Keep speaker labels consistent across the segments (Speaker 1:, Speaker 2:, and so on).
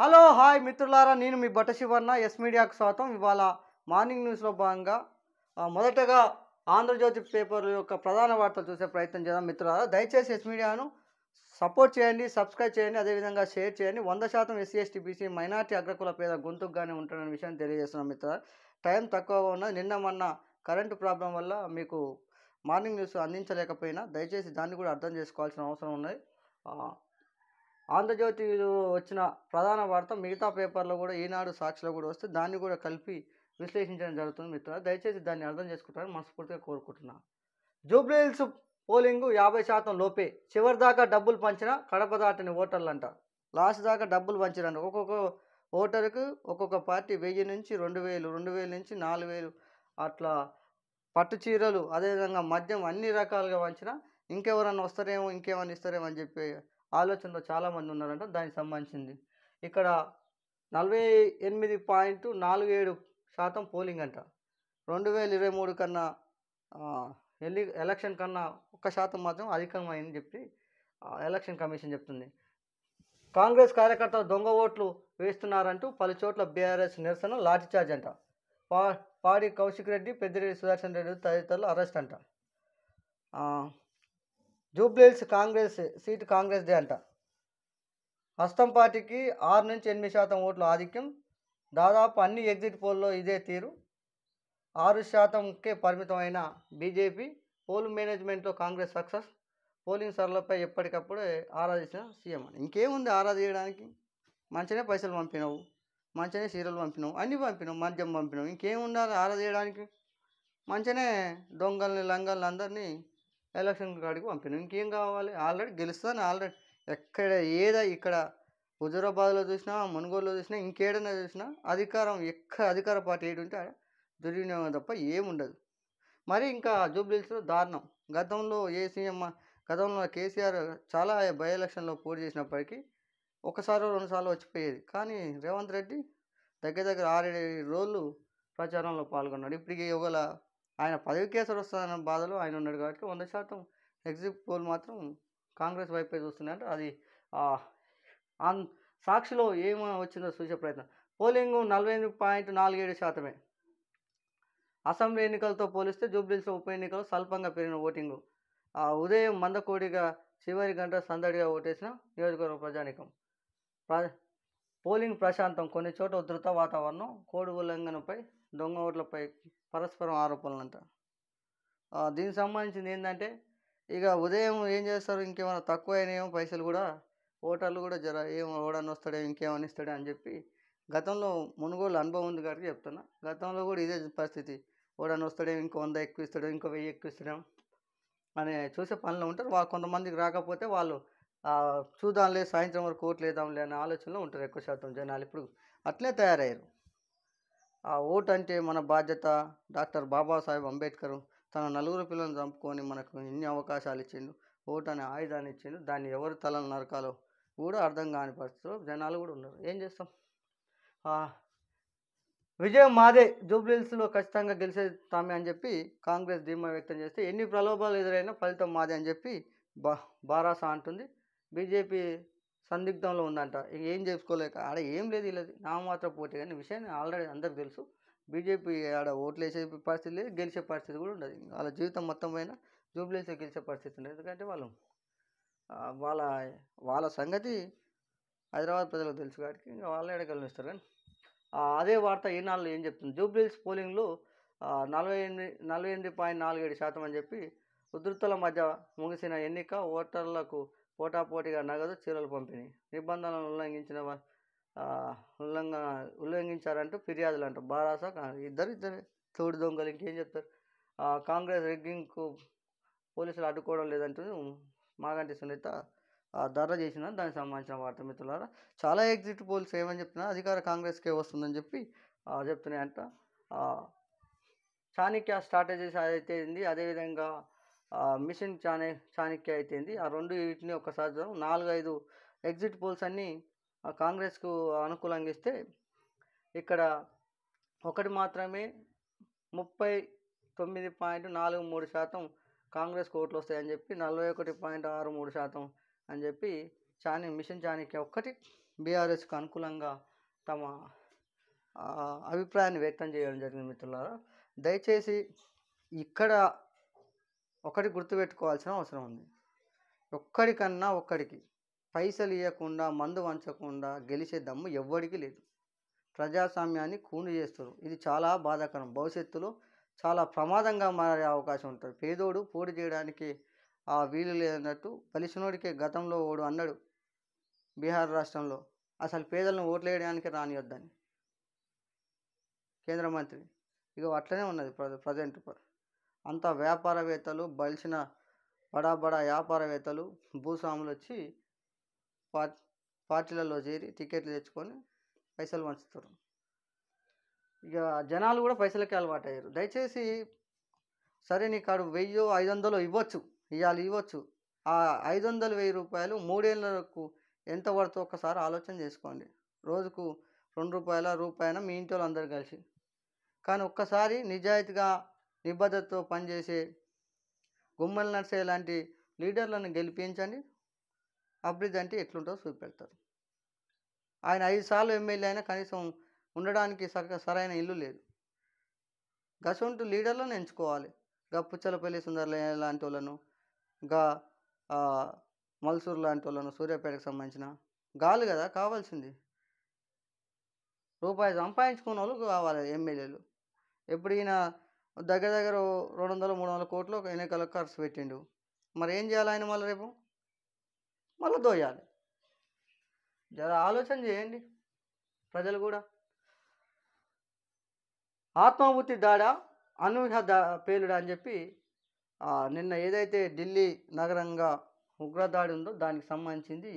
Speaker 1: Hello hi మిత్రులారా, నేను మీ బట్ట శివన్న. ఎస్ మీడియాకు స్వాగతం. ఇవాళ మార్నింగ్ న్యూస్లో భాగంగా మొదటగా ఆంధ్రజ్యోతి పేపర్ యొక్క ప్రధాన వార్తలు చూసే ప్రయత్నం చేద్దాం. మిత్రులారా, దయచేసి ఎస్ మీడియాను సపోర్ట్ చేయండి, సబ్స్క్రైబ్ చేయండి, అదేవిధంగా షేర్ చేయండి. 100% ఎస్సీ ఎస్టీ బీసీ మైనార్టీ అగ్రకుల పేద గొంతుకుగానే ఉంటున్న విషయాన్ని తెలియజేస్తున్నాం. మిత్రులారా, టైం తక్కువగా ఉన్నది. నిన్న మొన్న కరెంటు ప్రాబ్లం వల్ల మీకు మార్నింగ్ న్యూస్ అందించలేకపోయినా దయచేసి దాన్ని కూడా అర్థం చేసుకోవాల్సిన అవసరం ఉన్నది. ఆంధ్రజ్యోతిలో వచ్చిన ప్రధాన వార్త మిగతా పేపర్లో కూడా, ఈనాడు, సాక్షిలో కూడా వస్తే దాన్ని కూడా కలిపి విశ్లేషించడం జరుగుతుంది. మిత్రులారా, దయచేసి దాన్ని అర్థం చేసుకుంటారని మనస్ఫూర్తిగా కోరుకుంటున్నాను. జూబ్లీహిల్స్ పోలింగు 50% లోపే, చివరి దాకా డబ్బులు పంచిన కడప దాటిని ఓటర్లంట. లాస్ట్ దాకా డబ్బులు పంచిరంట. ఒక్కొక్క ఓటరుకు ఒక్కొక్క పార్టీ 1000 నుంచి 2000, 2000 నుంచి 4000 అట్లా పట్టు చీరలు, అదేవిధంగా మద్యం అన్ని రకాలుగా పంచిన. ఇంకెవరన్నా వస్తారేమో, ఇంకేమన్నా ఇస్తారేమో అని చెప్పి ఆలోచనలో చాలామంది ఉన్నారంట. దానికి సంబంధించింది ఇక్కడ 48.47% పోలింగ్ అంట. 2023 కన్నా ఎలక్షన్ కన్నా 1% మాత్రం అధికమైందని చెప్పి ఎలక్షన్ కమిషన్ చెప్తుంది. కాంగ్రెస్ కార్యకర్తలు దొంగ ఓట్లు వేస్తున్నారంటూ పలు చోట్ల బీఆర్ఎస్ నిరసన, లాఠీచార్జ్ అంట. పాడి కౌశిక్ రెడ్డి, పెద్దిరెడ్డి సుదర్శన్ రెడ్డి తదితరులు అరెస్ట్ అంట. జూబ్లీహిల్స్ కాంగ్రెస్ సీటు కాంగ్రెస్దే అంట. హస్తం పార్టీకి 6 నుంచి 8% ఓట్ల ఆధిక్యం. దాదాపు అన్ని ఎగ్జిట్ పోల్లో ఇదే తీరు. 6%కే పరిమితమైన బీజేపీ పోల్ మేనేజ్మెంట్లో కాంగ్రెస్ సక్సెస్. పోలింగ్ సర్లపై ఎప్పటికప్పుడు ఆరాధించిన సీఎం. ఇంకేముంది ఆరాధించడానికి? మంచిగానే పైసలు పంపినావు, మంచిగానే చీరలు పంపినావు, అన్నీ పంపినావు, మద్యం పంపినావు. ఇంకేముండాలి ఆరాధించడానికి? మంచిగానే దొంగల్ని, లంగల్ని అందరినీ ఎలక్షన్ కాడికి పంపినావు. ఇంకేం కావాలి? ఆల్రెడీ గెలుస్తాను. ఆల్రెడీ ఎక్కడ ఇక్కడ హుజూరాబాద్లో చూసినా, మునుగోలులో చూసినా, ఇంకేడైనా చూసినా అధికార పార్టీ ఏడు ఉంటే దుర్వినియోగం తప్ప ఏముండదు. మరి ఇంకా జూబ్లీహిల్స్లో దారుణం. గతంలో కేసీఆర్ చాలా బై ఎలక్షన్లో పోటీ చేసినప్పటికీ ఒకసారి 2 సార్లు వచ్చిపోయేది. కానీ రేవంత్ రెడ్డి దగ్గర 6-7 రోజులు ప్రచారంలో పాల్గొన్నాడు. ఇప్పటికీ ఒకవేళ ఆయన పదవి కేసులు వస్తుందన్న బాధలో ఆయన ఉన్నాడు. కాబట్టి 100% ఎగ్జిట్ పోల్ మాత్రం కాంగ్రెస్ వైపే చూస్తున్నాడు. అది సాక్షిలో ఏమో వచ్చిందో చూసే ప్రయత్నం. పోలింగ్ 48.47%. అసెంబ్లీ ఎన్నికలతో పోలిస్తే జూబ్లీహిల్స్లో ఉప ఎన్నికలు స్వల్పంగా పెరిగిన ఓటింగు. ఉదయం మందకోడిగా చివరి గంట సందడిగా ఓటేసిన నియోజకవర్గ ప్రజానీకం. పోలింగ్ ప్రశాంతం, కొన్ని చోట్ల ఉధృత వాతావరణం. కోడ్ ఉల్లంఘనపై, దొంగ ఓట్లపై పరస్పరం ఆరోపణలంట. దీనికి సంబంధించింది ఏంటంటే, ఇక ఉదయం ఏం చేస్తారు, ఇంకేమైనా తక్కువ అయినాయేమో పైసలు కూడా, ఓటర్లు కూడా ఏమో ఓడని వస్తాడే, ఇంకేమని ఇస్తాడే అని చెప్పి గతంలో మునుగోలు అనుభవం ఉంది కాబట్టి చెప్తున్నా. గతంలో కూడా ఇదే పరిస్థితి. ఓడని వస్తాడే, ఇంకో 100 ఎక్కువ ఇస్తాడో, ఇంకో 1000 ఎక్కువ ఇస్తాడో అని చూసే పనిలో ఉంటారు. కొంతమందికి రాకపోతే వాళ్ళు చూద్దాంలే, సాయంత్రం వరకు ఓట్లు వేద్దాంలే అనే ఆలోచనలో ఉంటారు ఎక్కువ శాతం జనాలు. ఇప్పుడు అట్లే తయారయ్యారు. ఓటు అంటే మన బాధ్యత. డాక్టర్ బాబాసాహెబ్ అంబేద్కర్ తన 9 పిల్లలను చంపుకొని మనకు ఎన్ని అవకాశాలు ఇచ్చిండు, ఓటు అనే ఆయుధాన్ని ఇచ్చిండు. దాన్ని ఎవరు తలను నరకాలో కూడా అర్థం కాని పరిస్థితిలో జనాలు కూడా ఉన్నారు. ఏం చేస్తాం? విజయం మాదే, జూబ్లీహిల్స్లో ఖచ్చితంగా గెలిచేది తామే అని చెప్పి కాంగ్రెస్ ధీమా వ్యక్తం చేస్తే, ఎన్ని ప్రలోభాలు ఎదురైనా ఫలితం మాదే అని చెప్పి బారాసా అంటుంది. బీజేపీ సందిగ్ధంలో ఉందంట. ఏం చేసుకోలేక ఏం లేదు, వీళ్ళది నామమాత్రం పోటీ. కానీ విషయాన్ని ఆల్రెడీ అందరికి తెలుసు. బీజేపీ ఓట్లు వేసే పరిస్థితి లేదు, గెలిచే పరిస్థితి కూడా ఉండదు. వాళ్ళ జీవితం మొత్తం పైన జూబ్లీహిల్స్లో గెలిచే పరిస్థితి ఉండదు. ఎందుకంటే వాళ్ళ సంగతి హైదరాబాద్ ప్రజలకు తెలుసు కాబట్టి ఇంకా వాళ్ళ ఎడగలనిస్తారు. కానీ అదే వార్త ఈనాడులో ఏం చెప్తుంది, జూబ్లీహిల్స్ పోలింగ్లో 48.47% అని చెప్పి ఉధృతుల మధ్య ముగిసిన ఎన్నిక. ఓటర్లకు పోటాపోటీగా నగదు, చీరలు పంపిణీ. నిబంధనలను ఉల్లంఘించారంటూ ఫిర్యాదులు అంట. బారాసా ఇద్దరు తోడు దొంగలు, ఇంకేం చెప్తారు. కాంగ్రెస్ రిగ్గింగ్కు పోలీసులు అడ్డుకోవడం లేదంటూ మాగంటి సునీత ధర్నా చేసిన. దానికి సంబంధించిన వార్త. మిత్రులారా, చాలా ఎగ్జిట్ పోల్స్ ఏమని చెప్తున్నా, అధికార కాంగ్రెస్కే వస్తుందని చెప్పి చెప్తున్నాయంట. చాణక్య స్ట్రాటజీస్ అయితేంది, అదేవిధంగా మిషన్ చాణక్య అయితేంది, ఆ వీటిని ఒక్కసారి 4-5 ఎగ్జిట్ పోల్స్ అన్నీ కాంగ్రెస్కు అనుకూలంగా ఇస్తే, ఇక్కడ ఒకటి మాత్రమే 39.43% కాంగ్రెస్కు ఓట్లు వస్తాయని చెప్పి 41.63% అని చెప్పి మిషన్ చాణక్య ఒక్కటి బీఆర్ఎస్కు అనుకూలంగా తమ అభిప్రాయాన్ని వ్యక్తం చేయడం జరిగింది మిత్రులారా. దయచేసి ఇక్కడ ఒకటి గుర్తుపెట్టుకోవాల్సిన అవసరం ఉంది. ఒక్కడికన్నా ఒక్కడికి పైసలు ఇవ్వకుండా మందు వంచకుండా గెలిచే దమ్ము ఎవ్వడికి లేదు. ప్రజాస్వామ్యాన్ని కూని చేస్తారు. ఇది చాలా బాధాకరం. భవిష్యత్తులో చాలా ప్రమాదంగా మారే అవకాశం ఉంటుంది. పేదోడు పోటీ చేయడానికి వీలు లేదన్నట్టు బలిసినోడికే గతంలో ఓడు అన్నాడు బీహార్ రాష్ట్రంలో, అసలు పేదలను ఓట్లు వేయడానికి రానియొద్దని కేంద్ర మంత్రి. ఇక అట్లనే ఉన్నది ప్రజెంట్. అంతా వ్యాపారవేత్తలు, బలిసిన బడా వ్యాపారవేత్తలు, భూస్వాములు వచ్చి పార్టీలలో చేరి టికెట్లు తెచ్చుకొని పైసలు పంచుతారు. ఇక జనాలు కూడా పైసలకే అలవాటు అయ్యారు. దయచేసి సరే నీ కాడు 1000 500 ఇవ్వచ్చు, ఇవ్వచ్చు. ఆ 500 1000 రూపాయలు 3 ఏళ్ళకు ఎంత పడుతుందో ఒక్కసారి ఆలోచన చేసుకోండి. రోజుకు రూపాయన మీ ఇంటి వాళ్ళు అందరు కలిసి. కానీ ఒక్కసారి నిజాయితీగా నిబద్ధతతో పనిచేసే గుమ్మల నర్సయ్య లాంటి లీడర్లను గెలిపించండి. అభివృద్ధి అంటే ఎట్లుంటుందో చూపెడతారు. ఆయన 5 సార్లు ఎమ్మెల్యే అయినా కనీసం ఉండడానికి సరైన ఇల్లు లేదు. గసొంటి లీడర్లను ఎంచుకోవాలి. పుచ్చలపల్లి సుందరయ్య లాంటి వాళ్ళను, మల్సూర్ లాంటి వాళ్ళను, సూర్యాపేటకు సంబంధించిన గాలు కదా కావాల్సింది. రూపాయి సంపాదించుకున్న వాళ్ళు కావాలి ఎమ్మెల్యేలు. ఎప్పుడు ఈయన దగ్గర 200-300 కోట్లు ఎన్నికలకు ఖర్చు పెట్టిండు. మరి ఏం చేయాలి ఆయన? మళ్ళీ రేపు మళ్ళీ దోయాలి. జర ఆలోచన చేయండి ప్రజలు కూడా. ఆత్మాహుతి దాడా అనూహ్య పేలుడా అని చెప్పి నిన్న ఏదైతే ఢిల్లీ నగరంగా ఉగ్రదాడి ఉందో దానికి సంబంధించింది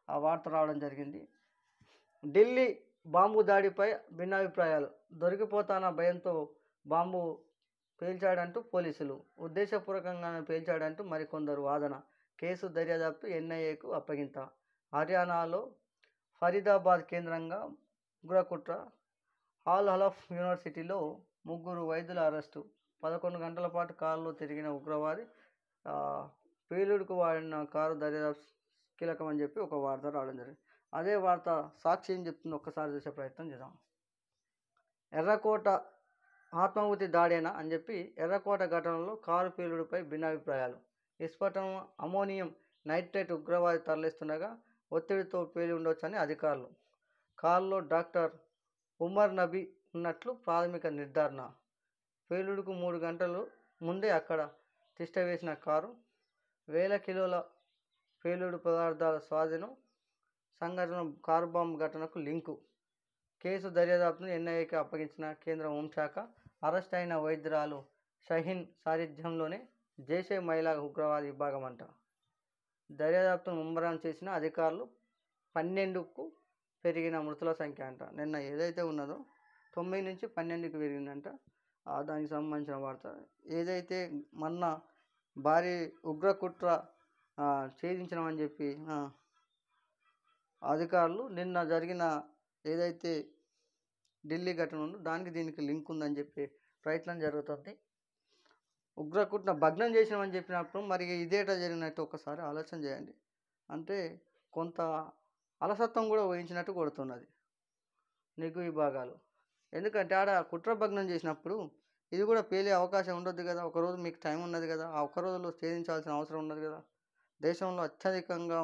Speaker 1: వార్త రావడం జరిగింది. ఢిల్లీ బాంబు దాడిపై భిన్నాభిప్రాయాలు. దొరికిపోతాన భయంతో బాంబు పేల్చాడంటూ పోలీసులు, ఉద్దేశపూర్వకంగానే పేల్చాడంటూ మరికొందరు వాదన. కేసు దర్యాప్తు ఎన్ఐఏకు అప్పగింత. హర్యానాలో ఫరీదాబాద్ కేంద్రంగా ఉగ్రకుట్ర. ఆల్ హలఫ్ యూనివర్సిటీలో 3 వైద్యుల అరెస్టు. 11 గంటల పాటు కారులో తిరిగిన ఉగ్రవాది. పేలుడుకు వాడిన కారు దర్యాప్తు కీలకమని చెప్పి ఒక వార్త రావడం జరిగింది. అదే వార్త సాక్షి ఏం చెప్తుందో ఒక్కసారి చూసే ప్రయత్నం చేద్దాం. ఎర్రకోట ఆత్మాహుతి దాడేనా అని చెప్పి ఎర్రకోట ఘటనలో కారు పేలుడుపై భిన్నాభిప్రాయాలు. విస్ఫోటనం అమోనియం నైట్రేట్ ఉగ్రవాది తరలిస్తుండగా ఒత్తిడితో పేలి ఉండొచ్చని అధికారులు. కారులో డాక్టర్ ఉమర్ నబీ ఉన్నట్లు ప్రాథమిక నిర్ధారణ. పేలుడుకు 3 గంటలు ముందే అక్కడ తిష్టవేసిన కారు. 1000 కిలోల పేలుడు పదార్థాల స్వాధీనం. సంఘటన కారు బాంబు ఘటనకు లింకు. కేసు దర్యాప్తును ఎన్ఐఏకి అప్పగించిన కేంద్ర హోంశాఖ. అరెస్ట్ అయిన వైద్యురాలు షహీన్ సారథ్యంలోనే జైషే మహిళా ఉగ్రవాద విభాగం అంట. దర్యాప్తును ముమ్మరం చేసిన అధికారులు. 12కు పెరిగిన మృతుల సంఖ్య అంట. నిన్న ఏదైతే ఉన్నదో 9 నుంచి 12కి పెరిగిందంట. దానికి సంబంధించిన వార్త. ఏదైతే మొన్న భారీ ఉగ్రకుట్ర ఛేదించినామని చెప్పి అధికారులు నిన్న జరిగిన ఏదైతే ఢిల్లీ ఘటన ఉందో దానికి దీనికి లింక్ ఉందని చెప్పి ప్రయత్నం జరుగుతుంది. ఉగ్రకుట్ర భగ్నం చేసినామని చెప్పినప్పుడు మరి ఇదేటా జరిగినట్టు ఒకసారి ఆలోచన చేయండి. అంటే కొంత అలసత్వం కూడా వహించినట్టు కొడుతున్నది నిఘు విభాగాలు. ఎందుకంటే ఆడ కుట్ర భగ్నం చేసినప్పుడు ఇది కూడా పేలే అవకాశం ఉండొద్దు కదా. ఒకరోజు మీకు టైం ఉన్నది కదా. ఆ ఒక్క రోజులో ఛేదించాల్సిన అవసరం ఉన్నది కదా. దేశంలో అత్యధికంగా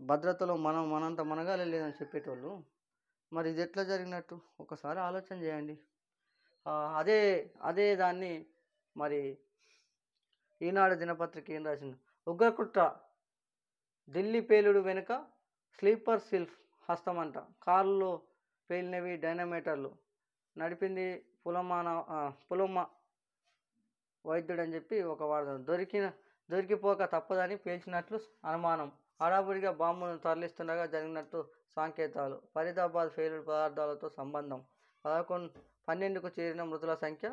Speaker 1: భద్రతలో మనంత మనగాలే లేదని చెప్పేటోళ్ళు మరి ఇది ఎట్లా జరిగినట్టు ఒకసారి ఆలోచన చేయండి. అదే దాన్ని మరి ఈనాడు దినపత్రిక ఏం రాసింది? ఉగ్రకుట్ర ఢిల్లీ పేలుడు వెనుక స్లీపర్ సెల్స్ హస్తమంట. కారులో పేలినవి డైనమేటర్లు. నడిపింది పులమ్మ వైద్యుడు అని చెప్పి ఒక వార్త. దొరికిపోక తప్పదని పేల్చినట్లు అనుమానం. హడావుడిగా బాంబును తరలిస్తుండగా జరిగినట్టు సంకేతాలు. ఫరీదాబాద్ పేలుడు పదార్థాలతో సంబంధం. 12కు చేరిన మృతుల సంఖ్య.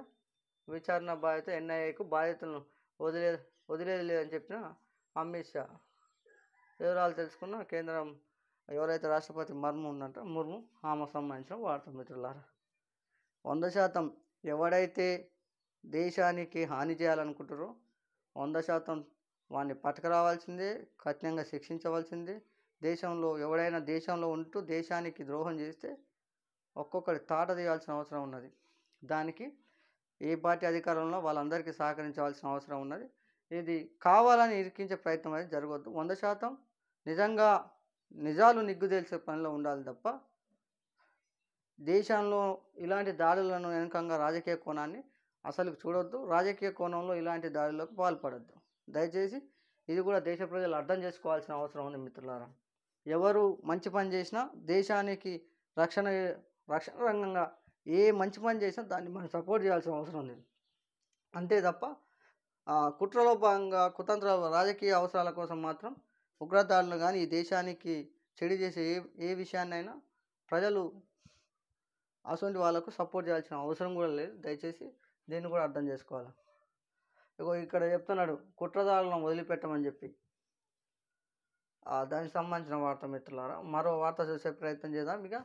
Speaker 1: విచారణ బాధ్యత ఎన్ఐఏకు. బాధితులను వదిలేది లేదని చెప్పిన అమిత్ షా. వివరాలు తెలుసుకున్న కేంద్రం ఎవరైతే రాష్ట్రపతి ముర్ము ఆమెకు సంబంధించిన వార్త మిత్రులారా. 100% ఎవడైతే దేశానికి హాని చేయాలనుకుంటారో 100% వాడిని పట్టుకురావాల్సిందే, కఠినంగా శిక్షించవలసిందే. దేశంలో ఎవడైనా దేశంలో ఉంటూ దేశానికి ద్రోహం చేస్తే ఒక్కొక్కటి తాట తీయాల్సిన అవసరం ఉన్నది. దానికి ఏ పార్టీ అధికారంలో వాళ్ళందరికీ సహకరించవలసిన అవసరం ఉన్నది. ఇది కావాలని ఇరికించే ప్రయత్నం అనేది జరగవద్దు. 100% నిజంగా నిజాలు నిగ్గు తేల్చే పనిలో ఉండాలి తప్ప దేశంలో ఇలాంటి దాడులను వెనుకంగా రాజకీయ కోణాన్ని అసలు చూడొద్దు. రాజకీయ కోణంలో ఇలాంటి దాడులకు పాల్పడొద్దు. దయచేసి ఇది కూడా దేశ ప్రజలు అర్థం చేసుకోవాల్సిన అవసరం ఉంది మిత్రులారా. ఎవరు మంచి పని చేసినా దేశానికి రక్షణ రక్షణ రంగంగా ఏ మంచి పని చేసినా దాన్ని మనం సపోర్ట్ చేయాల్సిన అవసరం ఉంది. అంతే తప్ప కుట్రలో భాగంగా కుతంత్రాల రాజకీయ అవసరాల కోసం మాత్రం ఉగ్రదాడులు కానీ ఈ దేశానికి చెడు చేసే ఏ విషయాన్నైనా ప్రజలు అటువంటి వాళ్ళకు సపోర్ట్ చేయాల్సిన అవసరం కూడా లేదు. దయచేసి దీన్ని కూడా అర్థం చేసుకోవాలి. ఇగో ఇక్కడ చెప్తున్నాడు కుట్రదారులను వదిలిపెట్టమని చెప్పి. దానికి సంబంధించిన వార్త మిత్రులారా, మరో వార్త చూసే ప్రయత్నం చేద్దాం. ఇక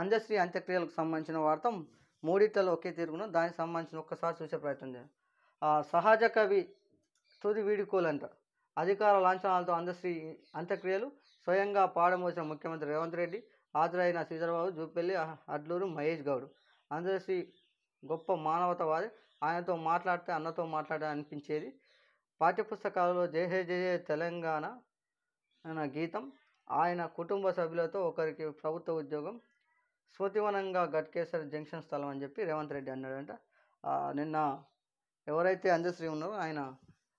Speaker 1: అంజశ్రీ అంత్యక్రియలకు సంబంధించిన వార్త మూడిట్లలో ఒకే తీరుగున దానికి సంబంధించిన ఒక్కసారి చూసే ప్రయత్నం చేద్దాం. సహజ కవి తుది వీడుకోలంట. అధికార లాంఛనాలతో అందశ్రీ అంత్యక్రియలు స్వయంగా పాడమోసిన ముఖ్యమంత్రి రేవంత్ రెడ్డి, హాజరైన శ్రీధర్బాబు, జూపల్లి, అడ్లూరు, మహేష్ గౌడ్. అందశ్రీ గొప్ప మానవతావాది. ఆయనతో మాట్లాడితే అన్నతో మాట్లాడే అనిపించేది. పాఠ్యపుస్తకాలలో జయ హే జయ తెలంగాణ అన్న గీతం. ఆయన కుటుంబ సభ్యులతో ఒకరికి ప్రభుత్వ ఉద్యోగం. స్మృతివనంగా గట్కేసర్ జంక్షన్ స్థలం అని చెప్పి రేవంత్ రెడ్డి అన్నాడంట. నిన్న ఎవరైతే అంజశ్రీ ఉన్నారో ఆయన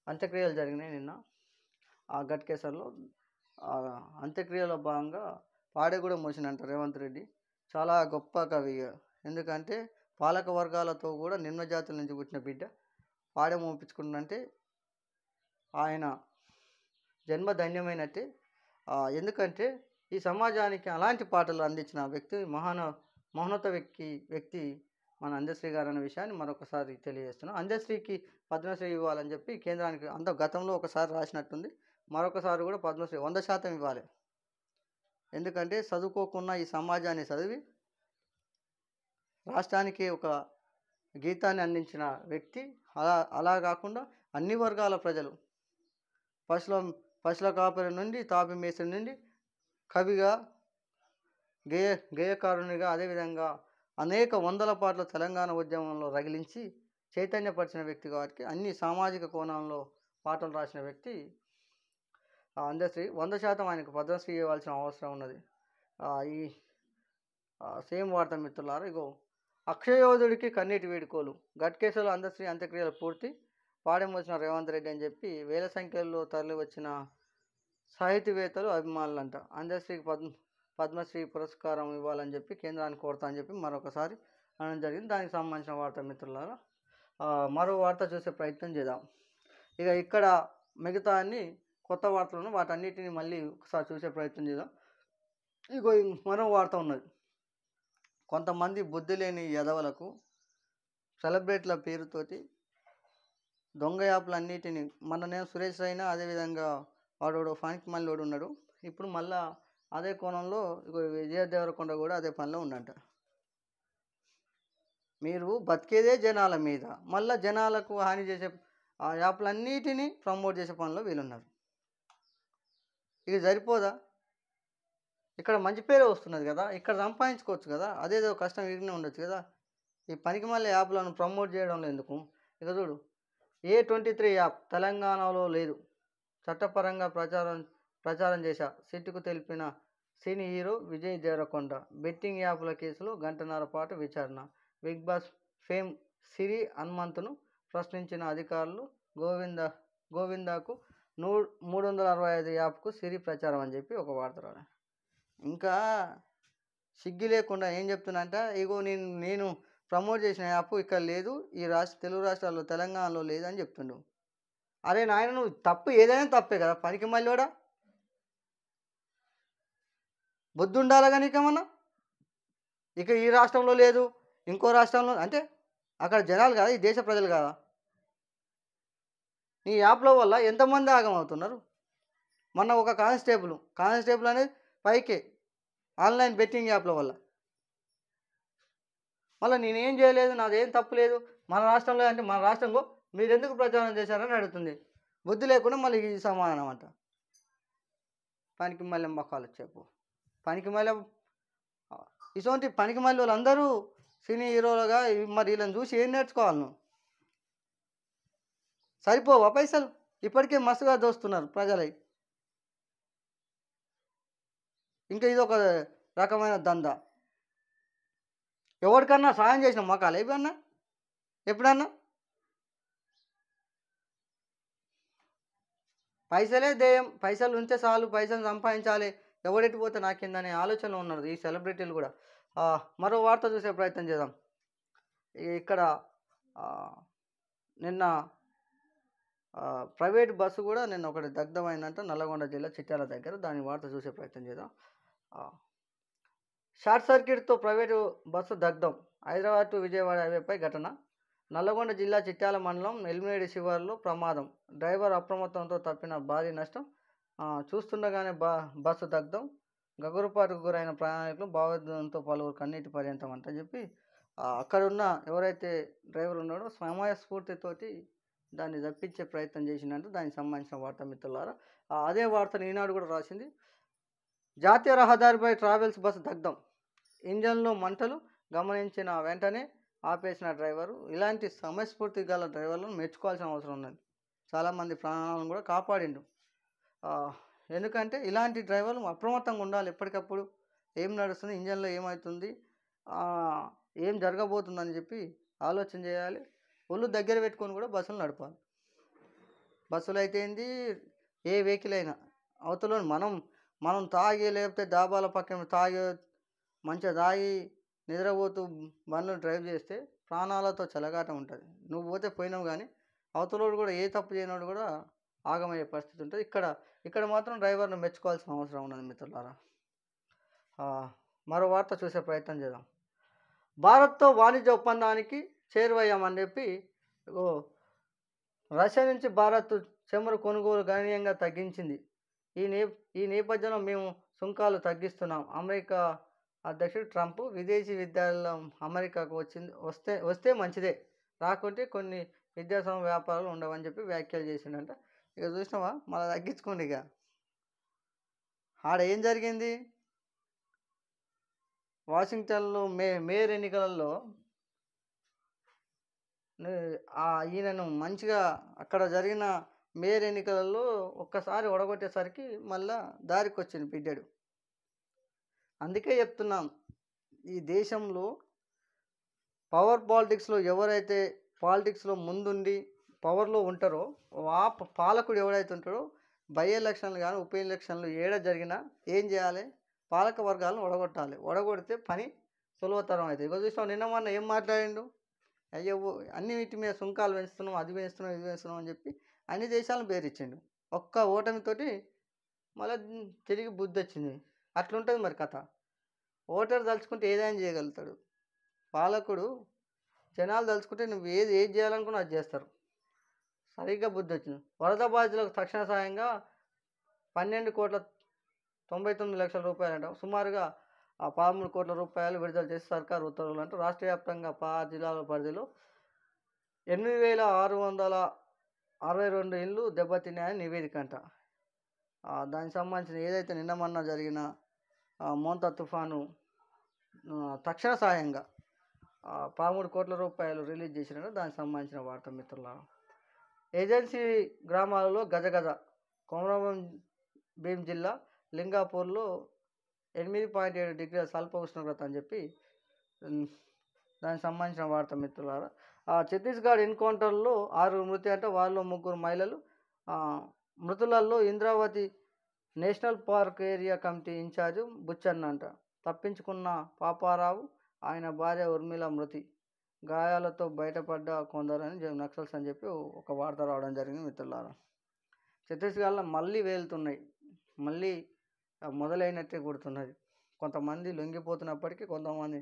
Speaker 1: అంత్యక్రియలు జరిగినాయి నిన్న గట్కేసర్లో. అంత్యక్రియలో భాగంగా పాడే కూడా మోసినంట రేవంత్ రెడ్డి. చాలా గొప్ప కవి. ఎందుకంటే పాలక వర్గాలతో కూడా నిమ్న జాతుల నుంచి పుట్టిన బిడ్డ పాడే మోపించుకుంటుందంటే ఆయన జన్మ ధన్యమైనట్టే. ఎందుకంటే ఈ సమాజానికి అలాంటి పాటలు అందించిన వ్యక్తి మహోన్నత వ్యక్తి మన అందశ్రీ గారు అనే విషయాన్ని మరొకసారి తెలియజేస్తున్నాం. అందశ్రీకి పద్మశ్రీ ఇవ్వాలని చెప్పి కేంద్రానికి అంత గతంలో ఒకసారి రాసినట్టుంది. మరొకసారి కూడా పద్మశ్రీ 100% ఇవ్వాలి. ఎందుకంటే చదువుకోకున్న ఈ సమాజాన్ని చదివి రాష్ట్రానికి ఒక గీతాన్ని అందించిన వ్యక్తి. అలా కాకుండా అన్ని వర్గాల ప్రజలు పశుల కాపరి నుండి తాపి మేస్త్రి నుండి కవిగా గేయకారునిగా అదేవిధంగా అనేక వందల పాటలు తెలంగాణ ఉద్యమంలో రగిలించి చైతన్యపరిచిన వ్యక్తి కాబట్టి అన్ని సామాజిక కోణంలో పాటలు రాసిన వ్యక్తి అందశ్రీ. 100% ఆయనకు పద్మశ్రీ ఇవ్వాల్సిన అవసరం ఉన్నది. ఈ సేమ్ వార్త మిత్రులారా, ఇగో అక్షయోధుడికి కన్నీటి వేడుకోలు. గట్కేసర్లో అందశ్రీ అంత్యక్రియలు పూర్తి. పాడెమోసిన రేవంత్ రెడ్డి అని చెప్పి వేల సంఖ్యలో తరలి వచ్చిన సాహితీవేత్తలు అభిమానులంట. అందశ్రీకి పద్మశ్రీ పురస్కారం ఇవ్వాలని చెప్పి కేంద్రాన్ని కోరుతా అని చెప్పి మరొకసారి అనడం జరిగింది. దానికి సంబంధించిన వార్త మిత్రులారా, మరో వార్త చూసే ప్రయత్నం చేద్దాం. ఇక ఇక్కడ మిగతా అన్ని కొత్త వార్తలను వాటన్నిటిని మళ్ళీ ఒకసారి చూసే ప్రయత్నం చేద్దాం. ఇగో మరో వార్త ఉన్నది. కొంతమంది బుద్ధి లేని యదవలకు సెలబ్రిటీల పేరుతోటి దొంగ యాప్లన్నిటిని నేను సురేష్ రైనా అదేవిధంగా వాడు ఫానికి మళ్ళీ ఉన్నాడు. ఇప్పుడు మళ్ళా అదే కోణంలో విజయ దేవరకొండ కూడా అదే పనిలో ఉండంట. మీరు బతికేదే జనాల మీద, మళ్ళీ జనాలకు హాని చేసే ఆ యాప్లన్నిటినీ ప్రమోట్ చేసే పనిలో వీళ్ళున్నారు. ఇది సరిపోదా? ఇక్కడ మంచి పేరే వస్తున్నది కదా, ఇక్కడ సంపాదించుకోవచ్చు కదా, అదేదో కష్టం వీరినే ఉండొచ్చు కదా. ఈ పనికి మళ్ళీ యాప్లను ప్రమోట్ చేయడంలో ఎందుకు? ఇక చూడు, A23 యాప్ తెలంగాణలో లేదు, చట్టపరంగా ప్రచారం చేశా సిట్టుకు తెలిపిన cine hero Vijay Deverakonda. Betting యాప్ల కేసులో గంటన్నర పాటు విచారణ. బిగ్ బాస్ ఫేమ్ సిరి హనుమంతును ప్రశ్నించిన అధికారులు. గోవిందాకు 365 యాప్కు సిరి ప్రచారం అని చెప్పి ఒక వార్త రాడు. ఇంకా సిగ్గు లేకుండా ఏం చెప్తున్నంట, ఇగో నేను ప్రమోట్ చేసిన యాప్ ఇక్కడ లేదు, ఈ తెలుగు రాష్ట్రాల్లో తెలంగాణలో లేదని చెప్తుండు. అరే నాయన, నువ్వు తప్పు ఏదైనా తప్పే కదా, పనికి మళ్ళీ కూడా బుద్ధి ఉండాలి కానీ నీకేమన్నా. ఇక ఈ రాష్ట్రంలో లేదు, ఇంకో రాష్ట్రంలో అంటే అక్కడ జనాలు కదా, ఈ దేశ ప్రజలు కదా. నీ యాప్ల వల్ల ఎంతమంది ఆగమవుతున్నారు. మొన్న ఒక కానిస్టేబుల్ అనేది పైకే ఆన్లైన్ బెట్టింగ్ యాప్ల వల్ల. మళ్ళీ నేనేం చేయలేదు, నాదేం తప్పు లేదు, మన రాష్ట్రంలో అంటే మన రాష్ట్రంలో మీరు ఎందుకు ప్రచారం చేశారని అడుగుతుంది. బుద్ధి లేకుండా మళ్ళీ ఈ సమాధానం అంట. పనికి మళ్ళీ మొక్కలు చెప్పు పనికి మళ్ళీ ఇటువంటి పనికి మళ్ళీ వాళ్ళందరూ సినీ హీరోలుగా మరి వీళ్ళని చూసి ఏం నేర్చుకోవాలి నువ్వు? సరిపోవా పైసలు? ఇప్పటికే మస్తుగా దోస్తున్నారు ప్రజలై. ఇంకా ఇది ఒక రకమైన దందా. ఎవరికన్నా సాయం చేసిన మొక్కలు ఏమన్నా ఎప్పుడన్నా? పైసలే ధ్యేయం, పైసలు ఉంటే చాలు, పైసలు సంపాదించాలి, ఎవడెటు పోతే నాకేందనే ఆలోచనలో ఉన్నారు ఈ సెలబ్రిటీలు కూడా. మరో వార్త చూసే ప్రయత్నం చేద్దాం. ఇక్కడ నిన్న ప్రైవేట్ బస్సు కూడా నిన్న ఒకటి దగ్ధమైందంట నల్లగొండ జిల్లా చిట్యాల దగ్గర. దాని వార్త చూసే ప్రయత్నం చేద్దాం. షార్ట్ సర్క్యూట్తో ప్రైవేటు బస్సు దగ్ధం. హైదరాబాద్ టు విజయవాడ హైవేపై ఘటన. నల్లగొండ జిల్లా చిట్యాల మండలం ఎలిమినేడి శివారులో ప్రమాదం. డ్రైవర్ అప్రమత్తంతో తప్పిన భారీ నష్టం. చూస్తుండగానే బస్సు దగ్ధం. గగురుపాటుకు గురైన ప్రయాణికులు భావోద్వేగంతో పలువురు కన్నీటి పర్యంతం అంట చెప్పి అక్కడున్న ఎవరైతే డ్రైవర్ ఉన్నాడో సమయస్ఫూర్తితోటి దాన్ని తప్పించే ప్రయత్నం చేసిందంటే దానికి సంబంధించిన వార్త మిత్రులారా. అదే వార్తను ఈనాడు కూడా రాసింది. జాతీయ రహదారిపై ట్రావెల్స్ బస్సు దగ్ధం. ఇంజన్లో మంటలు గమనించిన వెంటనే ఆపేసిన డ్రైవరు. ఇలాంటి సమయస్ఫూర్తి గల డ్రైవర్లను మెచ్చుకోవాల్సిన అవసరం ఉన్నది. చాలామంది ప్రాణాలను కూడా కాపాడిండు. ఎందుకంటే ఇలాంటి డ్రైవర్లు అప్రమత్తంగా ఉండాలి. ఎప్పటికప్పుడు ఏం నడుస్తుంది, ఇంజన్లో ఏమవుతుంది, ఏం జరగబోతుందని చెప్పి ఆలోచన చేయాలి. ఒళ్ళు దగ్గర పెట్టుకొని కూడా బస్సులు నడపాలి. బస్సులు అయితే ఏంది, ఏ వెహికల్ అయినా అవతల మనం తాగి లేకపోతే డాబాల పక్కన తాగి మంచిగా తాగి నిద్రపోతూ బండ్లు డ్రైవ్ చేస్తే ప్రాణాలతో చెలగాటం ఉంటుంది. నువ్వు పోతే పోయినావు, కానీ అవతలోడు కూడా ఏ తప్పు చేయనోడు కూడా ఆగమయ్యే పరిస్థితి ఉంటుంది. ఇక్కడ మాత్రం డ్రైవర్ను మెచ్చుకోవాల్సిన అవసరం ఉన్నది మిత్రులారా. మరో వార్త చూసే ప్రయత్నం చేద్దాం. భారత్తో వాణిజ్య ఒప్పందానికి చేరువయ్యామని చెప్పి రష్యా నుంచి భారత్ చమురు కొనుగోలు గణనీయంగా తగ్గించింది. ఈ నేపథ్యంలో మేము సుంకాలు తగ్గిస్తున్నాం. అమెరికా అధ్యక్షుడు ట్రంప్ విదేశీ విద్యాలయం అమెరికాకు వస్తే మంచిదే, రాకుంటే కొన్ని విద్యాసంస్థ వ్యాపారాలు ఉండవని చెప్పి వ్యాఖ్యలు చేసిండంట. ఇక చూసినావా, మళ్ళీ తగ్గించుకోండి. ఇక ఆడ ఏం జరిగింది, వాషింగ్టన్లో మేయర్ ఎన్నికలలో ఈయనను మంచిగా అక్కడ జరిగిన మేయర్ ఎన్నికలలో ఒక్కసారి ఒడగొట్టేసరికి మళ్ళా దారికి వచ్చింది బిడ్డడు. అందుకే చెప్తున్నాం, ఈ దేశంలో పవర్ పాలిటిక్స్లో ఎవరైతే పాలిటిక్స్లో ముందుండి పవర్లో ఉంటారో ఆ పాలకుడు ఎవరైతే ఉంటాడో బై ఎలక్షన్లు కానీ ఉప ఎలక్షన్లు ఏడ జరిగినా ఏం చేయాలి, పాలక వర్గాలను ఒడగొట్టాలి. ఒడగొడితే పని సులభతరం అవుతుంది. ఇక చూసినాం, నిన్న మొన్న ఏం మాట్లాడిండు, అయ్యో అన్ని వీటి మీద సుంకాలు పెంచుతున్నాం, అది పెంచుతున్నాం, ఇది పెంచుతున్నాం అని చెప్పి అన్ని దేశాలను బేరిచ్చిండు. ఒక్క ఓటమితోటి మళ్ళీ తిరిగి బుద్ధి వచ్చింది. అట్లుంటుంది మరి కథ. ఓటర్ తలుచుకుంటే ఏదైనా చేయగలుగుతాడు. పాలకుడు జనాలు తలుచుకుంటే నువ్వు ఏది చేయాలనుకున్నా అది చేస్తారు. సరిగ్గా బుద్ధి వచ్చింది. వరద బాధితులకు తక్షణ సాయంగా 12,99,00,000 రూపాయలంట, సుమారుగా 13 కోట్ల రూపాయలు విడుదల చేసి సర్కారు ఉత్తర్వులు అంటూ రాష్ట్ర వ్యాప్తంగా 6 జిల్లాల పరిధిలో 8,662 ఇళ్ళు దెబ్బతిన్నాయని నివేదిక అంట. దానికి సంబంధించిన ఏదైతే నిన్న మొన్న జరిగిన మోంతా తుఫాను తక్షణ సాయంగా 13 కోట్ల రూపాయలు రిలీజ్ చేసినారు. దానికి సంబంధించిన వార్త మిత్రులారా. ఏజెన్సీ గ్రామాలలో గజగజ. కొమరం భీం జిల్లా లింగాపూర్లో 8.7 డిగ్రీల స్వల్ప ఉష్ణోగ్రత అని చెప్పి దానికి సంబంధించిన వార్త మిత్రులారా. ఛత్తీస్గఢ్ ఎన్కౌంటర్లో 6 మృతి అంటే వారిలో 3 మహిళలు. మృతులలో Indravati national park area committee incharge Buchanna అంట. తప్పించుకున్న పాపారావు, ఆయన భార్య ఉర్మిళ మృతి. గాయాలతో బయటపడ్డ కొందరని నక్సల్స్ అని చెప్పి ఒక వార్త రావడం జరిగింది మిత్రులారా. ఛత్తీస్గఢ్లో మళ్ళీ వేలుతున్నాయి, మళ్ళీ మొదలైనట్టే కొడుతున్నది. కొంతమంది లొంగిపోతున్నప్పటికీ కొంతమంది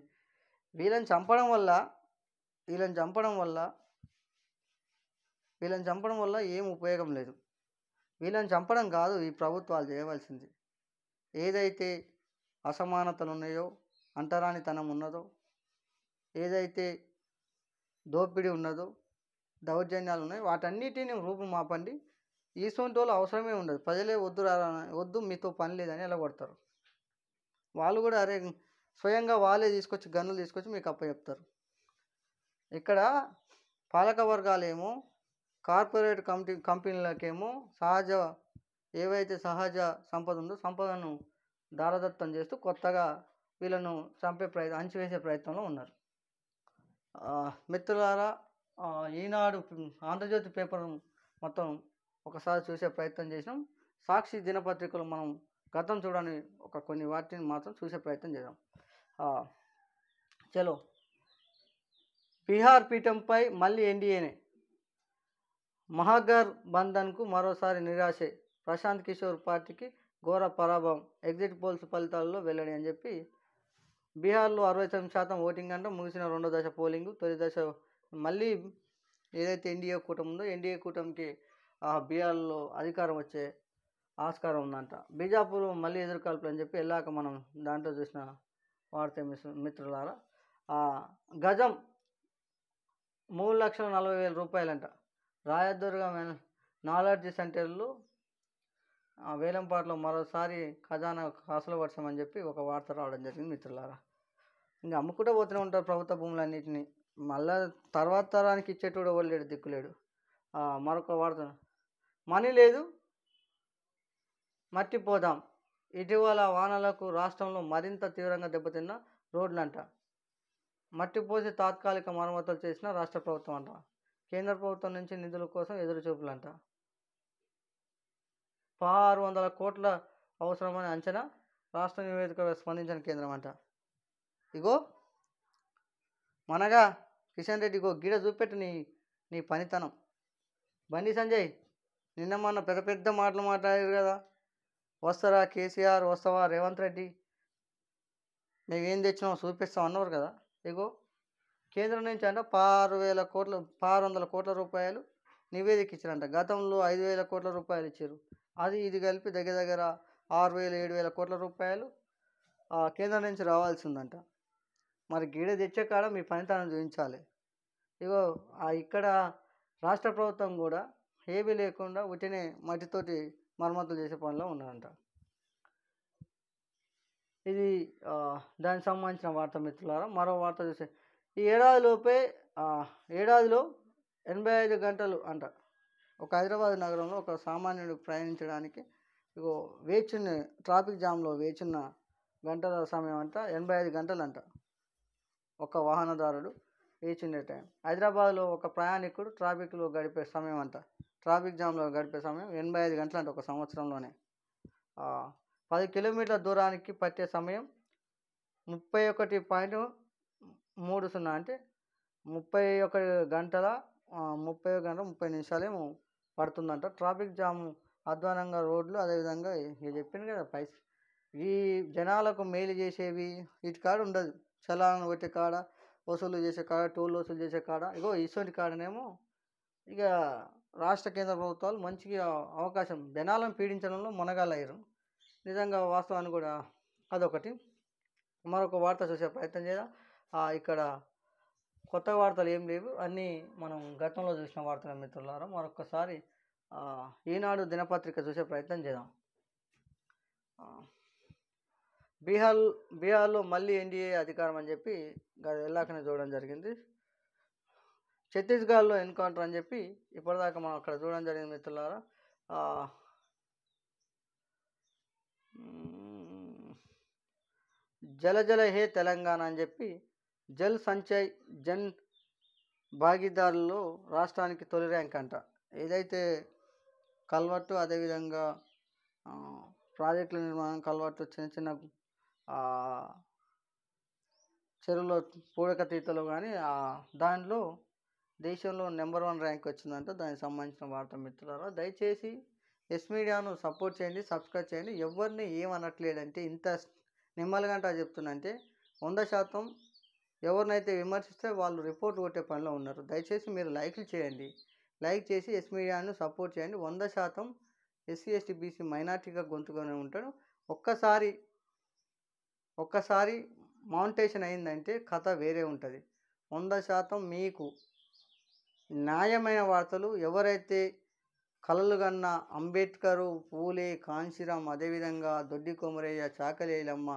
Speaker 1: వీళ్ళని చంపడం వల్ల ఏం ఉపయోగం లేదు. వీళ్ళని చంపడం కాదు ఈ ప్రభుత్వాలు చేయవలసింది. ఏదైతే అసమానతలు ఉన్నాయో, అంటరానితనం ఉన్నదో, ఏదైతే దోపిడీ ఉన్నదో, దౌర్జన్యాలు ఉన్నాయో వాటన్నిటిని రూపుమాపండి. ఈసొంటి వాళ్ళు అవసరమే ఉండదు. ప్రజలే వద్దు రా వద్దు మీతో పని లేదని ఎలగొడతారు. వాళ్ళు కూడా అరే స్వయంగా వాళ్ళే తీసుకొచ్చి గన్నులు తీసుకొచ్చి మీకు అప్పచెప్తారు. ఇక్కడ పాలక వర్గాలేమో కార్పొరేట్ కంపెనీలకేమో ఏవైతే సహజ సంపద ఉందో సంపదను దారదత్తం చేస్తూ కొత్తగా వీళ్ళను అణచివేసే ప్రయత్నంలో ఉన్నారు. మిత్రులారా, ఈనాడు ఆంధ్రజ్యోతి పేపర్ మొత్తం ఒకసారి చూసే ప్రయత్నం చేసినాం. సాక్షి దినపత్రికలు మనం గతం చూడని కొన్ని వాటిని మాత్రం చూసే ప్రయత్నం చేద్దాం. చలో, బీహార్ పీఠంపై మళ్ళీ ఎన్డీఏనే, మహాగర్ బంధన్కు మరోసారి నిరాశే, ప్రశాంత్ కిషోర్ పార్టీకి ఘోర పరాభవం, ఎగ్జిట్ పోల్స్ ఫలితాల్లో వెల్లడి అని చెప్పి బీహార్లో 69% ఓటింగ్ అంటే ముగిసిన రెండో దశ పోలింగు. తొలి దశ మళ్ళీ ఏదైతే ఎన్డీఏ కూటమి ఉందో ఎన్డీఏ కూటమికి బీహార్లో అధికారం వచ్చే ఆస్కారం ఉందంట. బీజాపూర్ మళ్ళీ ఎదురుకాల్పులు అని చెప్పి వెళ్ళాక మనం దాంట్లో చూసిన వార్త మిత్రులారా. గజం 3,40,000 రూపాయలంట. రాయదుర్గ నాలెడ్జ్ సెంటర్లు వేలంపాట్లో మరోసారి ఖజానా కాసులు వర్షమని చెప్పి ఒక వార్త రావడం జరిగింది మిత్రులారా. ఇంకా అమ్ముకుంటూ పోతూనే ఉంటారు ప్రభుత్వ భూములన్నింటినీ. మళ్ళా తర్వాత తరానికి ఇచ్చేటోడు ఎవరు లేడు, దిక్కులేడు. మరొక వార్త, మనీ లేదు మట్టిపోదాం, ఇటీవల వానలకు రాష్ట్రంలో మరింత తీవ్రంగా దెబ్బతిన్న రోడ్లంట. మట్టిపోసి తాత్కాలిక మరమ్మతులు చేసిన రాష్ట్ర ప్రభుత్వం అంట. కేంద్ర ప్రభుత్వం నుంచి నిధుల కోసం ఎదురుచూపులంట. 600 కోట్ల అవసరమని అంచనా, రాష్ట్ర నివేదిక స్పందించిన కేంద్రం అంట. ఇగో మనగా కిషన్ రెడ్డి, ఇగో గిడ చూపెట్టు నీ పనితనం. బండి సంజయ్ నిన్న మొన్న పెద్ద పెద్ద మాటలు మాట్లాడారు కదా, వస్తారా కేసీఆర్, వస్తావా రేవంత్ రెడ్డి, మేమేం తెచ్చినామో చూపిస్తాం అన్నారు కదా. ఇగో కేంద్రం నుంచి అంట 600 కోట్ల రూపాయలు నివేదిక ఇచ్చారంట. గతంలో 5,000 కోట్ల రూపాయలు ఇచ్చారు. అది ఇది కలిపి దగ్గర దగ్గర 6,000-7,000 కోట్ల రూపాయలు కేంద్రం నుంచి రావాల్సి ఉందంట. మరి గీడ తెచ్చే కాడ మీ పనితనం చూపించాలి. ఇగో ఇక్కడ రాష్ట్ర ప్రభుత్వం కూడా ఏమీ లేకుండా ఉట్టినే మట్టితోటి మరమ్మతులు చేసే పనిలో ఉన్నారంట. ఇది దానికి సంబంధించిన వార్త మిత్రులారా. మరో వార్త చూస్తే ఈ ఏడాదిలో 85 గంటలు అంట. ఒక హైదరాబాద్ నగరంలో ఒక సామాన్యుడు ప్రయాణించడానికి ఇగో ట్రాఫిక్ జామ్లో వేచున్న గంటల సమయం అంట 85 గంటలు అంట. ఒక వాహనదారుడు వేచిండే టైం. హైదరాబాద్లో ఒక ప్రయాణికుడు ట్రాఫిక్లో గడిపే సమయం అంట, ట్రాఫిక్ జామ్లో గడిపే సమయం 85 గంటలు అంట. ఒక సంవత్సరంలోనే 10 కిలోమీటర్ల దూరానికి పట్టే సమయం 31.30 అంటే 31 గంటల 30 నిమిషాలేమో పడుతుందంట. ట్రాఫిక్ జామ్ అధ్వానంగా రోడ్లు, అదేవిధంగా ఇక చెప్పింది కదా ఈ జనాలకు మేలు చేసేవి వీటి కాడ ఉండదు. చలాలను కొట్టే కాడ, వసూలు చేసే కాడ, టోల్ వసూలు చేసే కాడ, ఇగో ఇటువంటి కాడనేమో ఇక రాష్ట్ర కేంద్ర ప్రభుత్వాలు మంచిగా అవకాశం జనాలను పీడించడంలో మునగాలయ్యారు. నిజంగా వాస్తవాన్ని కూడా అదొకటి. మరొక వార్త చూసే ప్రయత్నం చేద్దాం. ఇక్కడ కొత్త వార్తలు ఏం లేవు, అన్నీ మనం గతంలో చూసిన వార్తల మిత్రులారా. మరొకసారి ఈనాడు దినపత్రిక చూసే ప్రయత్నం చేద్దాం. బీహార్లో మళ్ళీ ఎన్డీఏ అధికారం అని చెప్పి వెళ్ళాకనే చూడడం జరిగింది. ఛత్తీస్గఢ్లో ఎన్కౌంటర్ అని చెప్పి ఇప్పటిదాకా మనం అక్కడ చూడడం జరిగింది మిత్రులారా. జల హే తెలంగాణ అని చెప్పి జల్ సంచయ్ జన్ భాగీదారుల్లో రాష్ట్రానికి తొలి ర్యాంక్ అంట. ఏదైతే కల్వర్టు, అదేవిధంగా ప్రాజెక్టుల నిర్మాణం, కల్వర్టు, చిన్న చిన్న చెరువులో పూడకతీతలు కానీ దాంట్లో దేశంలో నెంబర్ 1 ర్యాంక్ వచ్చిందంట. దానికి సంబంధించిన వార్త మిత్రులారా. దయచేసి ఎస్ మీడియాను సపోర్ట్ చేయండి, సబ్స్క్రైబ్ చేయండి. ఎవరిని ఏమనట్లేదంటే, ఇంత నిమ్మలగంట చెప్తున్నంటే 100% ఎవరినైతే విమర్శిస్తే వాళ్ళు రిపోర్ట్ కొట్టే పనిలో ఉన్నారు. దయచేసి మీరు లైక్లు చేయండి, లైక్ చేసి ఎస్ మీడియాను సపోర్ట్ చేయండి. 100% ఎస్సీ ఎస్టీ బీసీ మైనార్టీగా గొంతుగానే ఉంటాడు. ఒక్కసారి మౌంటేషన్ అయిందంటే కథ వేరే ఉంటుంది. 100% మీకు న్యాయమైన వార్తలు ఎవరైతే కలలు కన్న అంబేద్కరు, పూలే, కాంశీరాం, అదేవిధంగా దొడ్డి కొమరయ్య, చాకలేలమ్మ,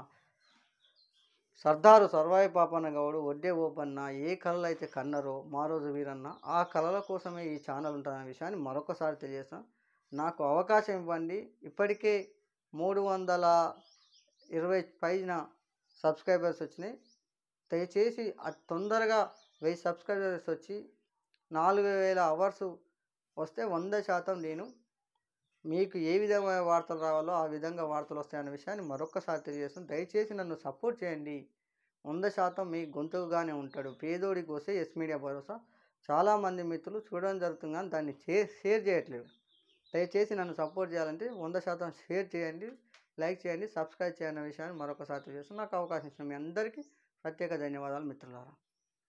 Speaker 1: సర్దారు సర్వాయి పాపన్న గౌడు, ఒడ్డే ఓపన్న ఏ కళలు అయితే కన్నారో మారోజు వీరన్న ఆ కళల కోసమే ఈ ఛానల్ ఉంటుందనే విషయాన్ని మరొకసారి తెలియజేస్తాను. నాకు అవకాశం ఇవ్వండి. ఇప్పటికే 320 పైన సబ్స్క్రైబర్స్ వచ్చినాయి. దయచేసి అతి తొందరగా 1000 సబ్స్క్రైబర్స్ వచ్చి 4000 అవర్స్ వస్తే 100% నేను మీకు ఏ విధమైన వార్తలు రావాలో ఆ విధంగా వార్తలు వస్తాయన్న విషయాన్ని మరొక్కసారి తెలియజేస్తాను. దయచేసి నన్ను సపోర్ట్ చేయండి. 100% మీ గొంతుకుగానే ఉంటాడు. పేదోడి కోసే ఎస్ మీడియా భరోసా. చాలామంది మిత్రులు చూడడం జరుగుతుంది కానీ దాన్ని షేర్ చేయట్లేదు. దయచేసి నన్ను సపోర్ట్ చేయాలంటే 100% షేర్ చేయండి, లైక్ చేయండి, సబ్స్క్రైబ్ చేయండి అనే విషయాన్ని మరొకసారి తెలియజేస్తాను. నాకు అవకాశం ఇచ్చిన మీ అందరికీ ప్రత్యేక ధన్యవాదాలు మిత్రులారా.